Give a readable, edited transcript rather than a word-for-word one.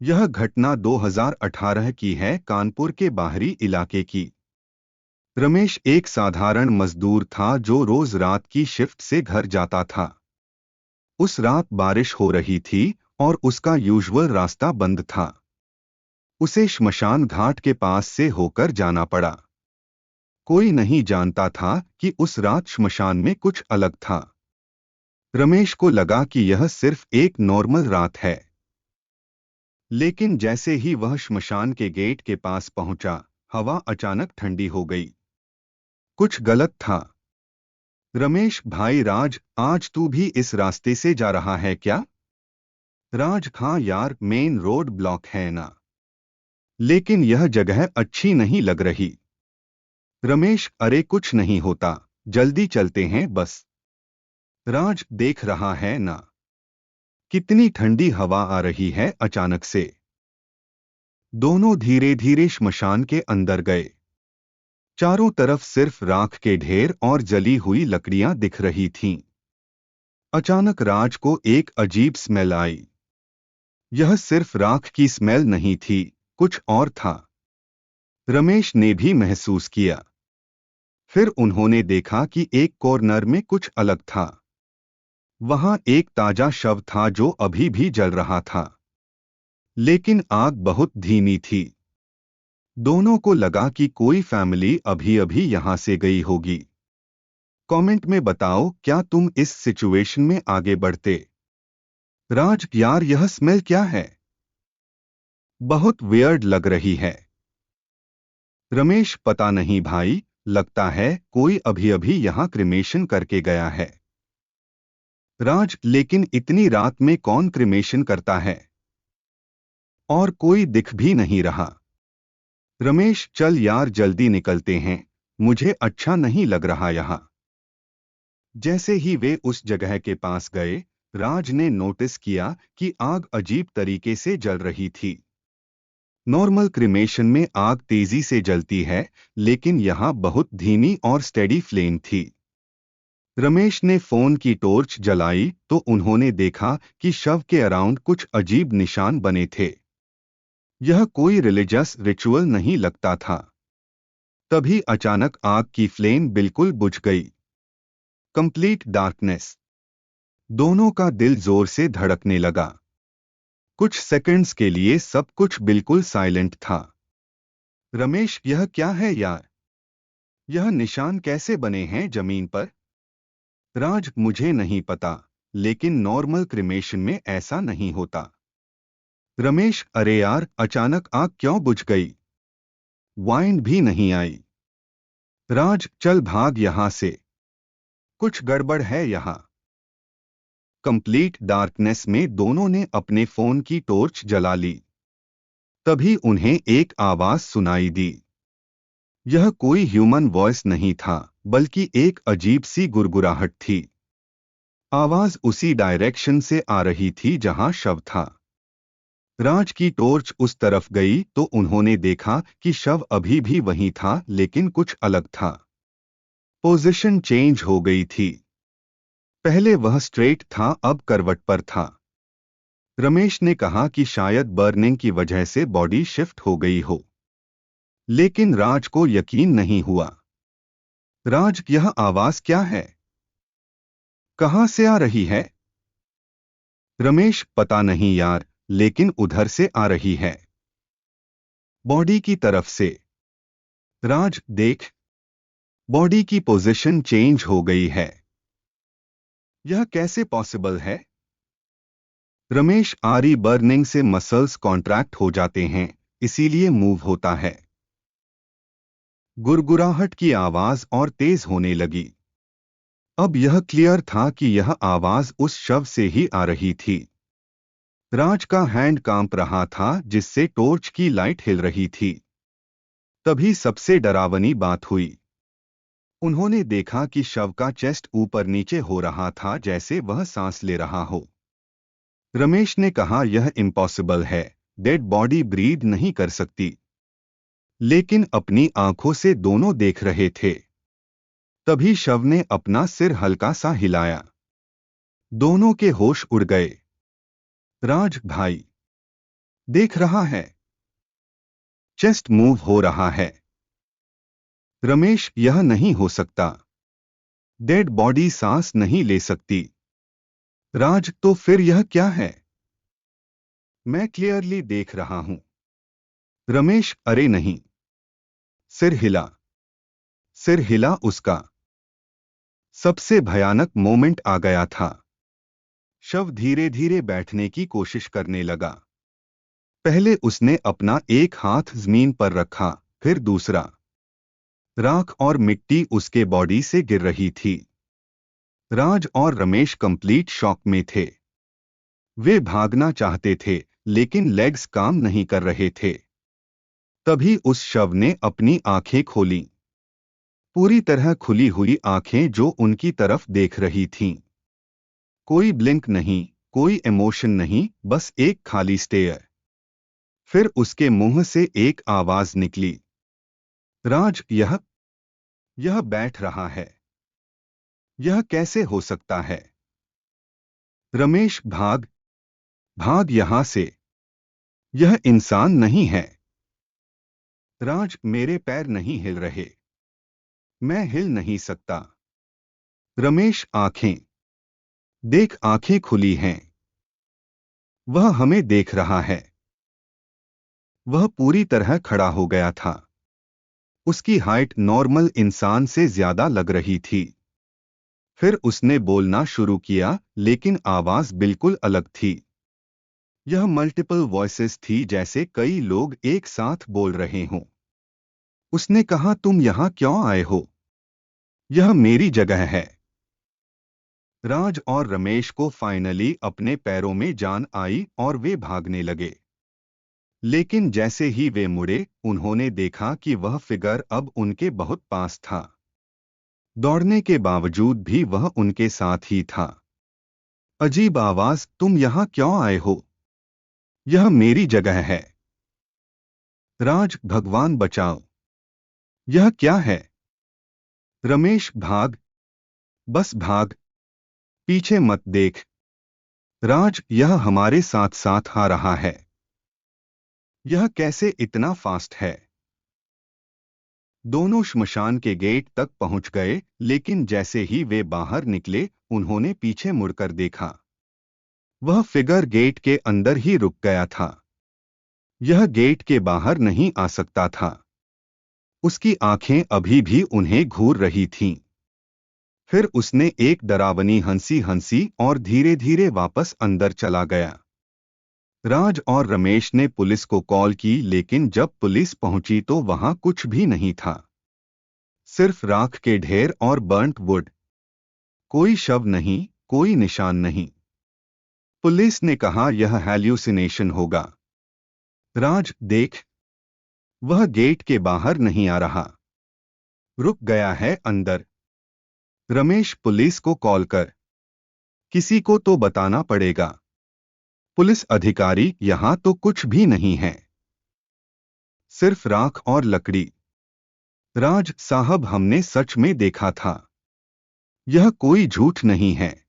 यह घटना 2018 की है, कानपुर के बाहरी इलाके की। रमेश एक साधारण मजदूर था जो रोज रात की शिफ्ट से घर जाता था। उस रात बारिश हो रही थी और उसका यूजुअल रास्ता बंद था। उसे श्मशान घाट के पास से होकर जाना पड़ा। कोई नहीं जानता था कि उस रात श्मशान में कुछ अलग था। रमेश को लगा कि यह सिर्फ एक नॉर्मल रात है। लेकिन जैसे ही वह श्मशान के गेट के पास पहुंचा, हवा अचानक ठंडी हो गई। कुछ गलत था। रमेश, भाई राज, आज तू भी इस रास्ते से जा रहा है क्या? राज, हाँ यार, मेन रोड ब्लॉक है ना। लेकिन यह जगह अच्छी नहीं लग रही। रमेश, अरे कुछ नहीं होता, जल्दी चलते हैं बस। राज, देख रहा है ना कितनी ठंडी हवा आ रही है अचानक से। दोनों धीरे धीरे श्मशान के अंदर गए। चारों तरफ सिर्फ राख के ढेर और जली हुई लकड़ियां दिख रही थीं। अचानक राज को एक अजीब स्मेल आई। यह सिर्फ राख की स्मेल नहीं थी, कुछ और था। रमेश ने भी महसूस किया। फिर उन्होंने देखा कि एक कॉर्नर में कुछ अलग था। वहां एक ताजा शव था जो अभी भी जल रहा था। लेकिन आग बहुत धीमी थी। दोनों को लगा कि कोई फैमिली अभी अभी यहां से गई होगी। कमेंट में बताओ, क्या तुम इस सिचुएशन में आगे बढ़ते? राज, यार यह स्मेल क्या है? बहुत वियर्ड लग रही है। रमेश, पता नहीं भाई, लगता है कोई अभी अभी यहां क्रिमेशन करके गया है। राज, लेकिन इतनी रात में कौन क्रिमेशन करता है? और कोई दिख भी नहीं रहा। रमेश, चल यार जल्दी निकलते हैं, मुझे अच्छा नहीं लग रहा यहां। जैसे ही वे उस जगह के पास गए, राज ने नोटिस किया कि आग अजीब तरीके से जल रही थी। नॉर्मल क्रिमेशन में आग तेजी से जलती है, लेकिन यहां बहुत धीमी और स्टेडी फ्लेम थी। रमेश ने फोन की टॉर्च जलाई तो उन्होंने देखा कि शव के अराउंड कुछ अजीब निशान बने थे। यह कोई रिलीजियस रिचुअल नहीं लगता था। तभी अचानक आग की फ्लेम बिल्कुल बुझ गई। Complete darkness. दोनों का दिल जोर से धड़कने लगा। कुछ सेकंड्स के लिए सब कुछ बिल्कुल साइलेंट था। रमेश, यह क्या है यार? यह निशान कैसे बने हैं जमीन पर? राज, मुझे नहीं पता, लेकिन नॉर्मल क्रिमेशन में ऐसा नहीं होता। रमेश, अरे यार, अचानक आग क्यों बुझ गई? वाइंड भी नहीं आई। राज, चल भाग यहां से, कुछ गड़बड़ है यहां। कंप्लीट डार्कनेस में दोनों ने अपने फोन की टॉर्च जला ली। तभी उन्हें एक आवाज सुनाई दी। यह कोई ह्यूमन वॉइस नहीं था, बल्कि एक अजीब सी गुरगुराहट थी। आवाज उसी डायरेक्शन से आ रही थी जहां शव था। राज की टॉर्च उस तरफ गई तो उन्होंने देखा कि शव अभी भी वहीं था, लेकिन कुछ अलग था। पोजीशन चेंज हो गई थी। पहले वह स्ट्रेट था, अब करवट पर था। रमेश ने कहा कि शायद बर्निंग की वजह से बॉडी शिफ्ट हो गई हो। लेकिन राज को यकीन नहीं हुआ। राज, यह आवाज क्या है? कहां से आ रही है? रमेश, पता नहीं यार, लेकिन उधर से आ रही है, बॉडी की तरफ से। राज, देख, बॉडी की पोजीशन चेंज हो गई है। यह कैसे पॉसिबल है? रमेश, आरी बर्निंग से मसल्स कॉन्ट्रैक्ट हो जाते हैं, इसीलिए मूव होता है। गुरगुराहट की आवाज और तेज होने लगी। अब यह क्लियर था कि यह आवाज उस शव से ही आ रही थी। राज का हैंड कांप रहा था, जिससे टॉर्च की लाइट हिल रही थी। तभी सबसे डरावनी बात हुई। उन्होंने देखा कि शव का चेस्ट ऊपर नीचे हो रहा था, जैसे वह सांस ले रहा हो। रमेश ने कहा, यह इम्पॉसिबल है, डेड बॉडी ब्रीद नहीं कर सकती। लेकिन अपनी आंखों से दोनों देख रहे थे। तभी शव ने अपना सिर हल्का सा हिलाया। दोनों के होश उड़ गए। राज भाई, देख रहा है। चेस्ट मूव हो रहा है। रमेश, यह नहीं हो सकता। डेड बॉडी सांस नहीं ले सकती। राज, तो फिर यह क्या है? मैं क्लियरली देख रहा हूं। रमेश, अरे नहीं। सिर हिला। सिर हिला उसका। सबसे भयानक मोमेंट आ गया था। शव धीरे धीरे बैठने की कोशिश करने लगा। पहले उसने अपना एक हाथ जमीन पर रखा, फिर दूसरा। राख और मिट्टी उसके बॉडी से गिर रही थी। राज और रमेश कंप्लीट शॉक में थे। वे भागना चाहते थे, लेकिन लेग्स काम नहीं कर रहे थे। तभी उस शव ने अपनी आंखें खोली। पूरी तरह खुली हुई आंखें जो उनकी तरफ देख रही थीं। कोई ब्लिंक नहीं, कोई इमोशन नहीं, बस एक खाली स्टेयर। फिर उसके मुंह से एक आवाज निकली। राज, यह बैठ रहा है। यह कैसे हो सकता है? रमेश, भाग। भाग यहां से। यह इंसान नहीं है। राज, मेरे पैर नहीं हिल रहे। मैं हिल नहीं सकता। रमेश, आंखें देख, आंखें खुली हैं। वह हमें देख रहा है। वह पूरी तरह खड़ा हो गया था। उसकी हाइट नॉर्मल इंसान से ज्यादा लग रही थी। फिर उसने बोलना शुरू किया, लेकिन आवाज बिल्कुल अलग थी। यह मल्टीपल वॉइसेस थी, जैसे कई लोग एक साथ बोल रहे हों। उसने कहा, तुम यहां क्यों आए हो? यह मेरी जगह है। राज और रमेश को फाइनली अपने पैरों में जान आई और वे भागने लगे। लेकिन जैसे ही वे मुड़े, उन्होंने देखा कि वह फिगर अब उनके बहुत पास था। दौड़ने के बावजूद भी वह उनके साथ ही था। अजीब आवाज, तुम यहां क्यों आए हो? यह मेरी जगह है। राज, भगवान बचाओ। यह क्या है? रमेश, भाग। बस भाग। पीछे मत देख। राज, यह हमारे साथ साथ आ रहा है। यह कैसे इतना फास्ट है? दोनों श्मशान के गेट तक पहुंच गए, लेकिन जैसे ही वे बाहर निकले, उन्होंने पीछे मुड़कर देखा। वह फिगर गेट के अंदर ही रुक गया था। यह गेट के बाहर नहीं आ सकता था। उसकी आंखें अभी भी उन्हें घूर रही थीं। फिर उसने एक डरावनी हंसी हंसी और धीरे धीरे वापस अंदर चला गया। राज और रमेश ने पुलिस को कॉल की, लेकिन जब पुलिस पहुंची तो वहां कुछ भी नहीं था। सिर्फ राख के ढेर और बर्न्ट वुड। कोई शव नहीं, कोई निशान नहीं। पुलिस ने कहा, यह हैल्यूसिनेशन होगा। राज, देख। वह गेट के बाहर नहीं आ रहा। रुक गया है अंदर। रमेश, पुलिस को कॉल कर। किसी को तो बताना पड़ेगा। पुलिस अधिकारी, यहां तो कुछ भी नहीं है। सिर्फ राख और लकड़ी। राज साहब, हमने सच में देखा था। यह कोई झूठ नहीं है।